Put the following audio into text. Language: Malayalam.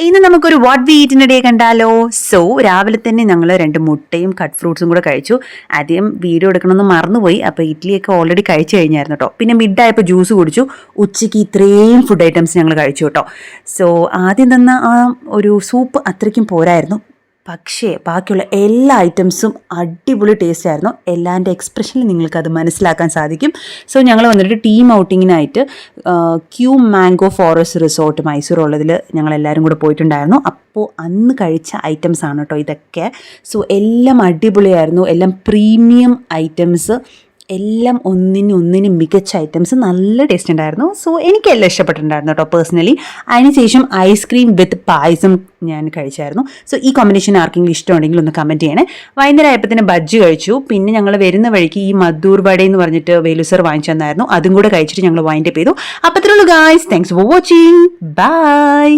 ഇന്ന് നമുക്കൊരു വാട്ട് വി ഈറ്റിൻ്റെ ഡേ കണ്ടാലോ. സോ രാവിലെ തന്നെ ഞങ്ങൾ 2 മുട്ടയും കട്ട് ഫ്രൂട്ട്സും കൂടെ കഴിച്ചു. ആദ്യം വീഡിയോ എടുക്കണമെന്ന് മറന്നുപോയി. അപ്പോൾ ഇഡ്ഡലിയൊക്കെ ഓൾറെഡി കഴിച്ചു കഴിഞ്ഞായിരുന്നു കേട്ടോ. പിന്നെ മിഡായപ്പോൾ ജ്യൂസ് കുടിച്ചു. ഉച്ചയ്ക്ക് ഇത്രയും ഫുഡ് ഐറ്റംസ് ഞങ്ങൾ കഴിച്ചു കേട്ടോ. സോ ആദ്യം തന്ന ആ ഒരു സൂപ്പ് അത്രയ്ക്കും പോരായിരുന്നു. പക്ഷേ ബാക്കിയുള്ള എല്ലാ ഐറ്റംസും അടിപൊളി ടേസ്റ്റ് ആയിരുന്നു. എല്ലാൻ്റെ എക്സ്പ്രഷനിൽ നിങ്ങൾക്കത് മനസ്സിലാക്കാൻ സാധിക്കും. സോ ഞങ്ങൾ വന്നിട്ട് ടീം ഔട്ടിങ്ങിനായിട്ട് Q mango forest resort Mysore ഉള്ളതിൽ ഞങ്ങളെല്ലാവരും കൂടെ പോയിട്ടുണ്ടായിരുന്നു. അപ്പോൾ അന്ന് കഴിച്ച ഐറ്റംസ് ആണ് കേട്ടോ ഇതൊക്കെ. സോ എല്ലാം അടിപൊളിയായിരുന്നു. എല്ലാം പ്രീമിയം ഐറ്റംസ്, എല്ലാം ഒന്നിനും മികച്ച ഐറ്റംസ്, നല്ല ടേസ്റ്റ് ഉണ്ടായിരുന്നു. സോ എനിക്കെല്ലാം ഇഷ്ടപ്പെട്ടിട്ടുണ്ടായിരുന്നു കേട്ടോ പേഴ്സണലി. അതിനുശേഷം ഐസ്ക്രീം വിത്ത് പായസം ഞാൻ കഴിച്ചായിരുന്നു. സോ ഈ കോമ്പിനേഷൻ ആർക്കെങ്കിലും ഇഷ്ടമുണ്ടെങ്കിൽ ഒന്ന് കമൻറ്റ് ചെയ്യണേ. വൈകുന്നേരം ആയപ്പോൾ ബജ്ജി കഴിച്ചു. പിന്നെ ഞങ്ങൾ വരുന്ന വഴിക്ക് ഈ മധൂർ വട എന്ന് പറഞ്ഞിട്ട് വേലുസർ വാങ്ങിച്ചു തന്നായിരുന്നു. അതും കൂടെ കഴിച്ചിട്ട് ഞങ്ങൾ വൈൻഡപ്പ് ചെയ്തു. അപ്പോൾ അത്രേ ഉള്ളൂ guys. Thanks for watching. By.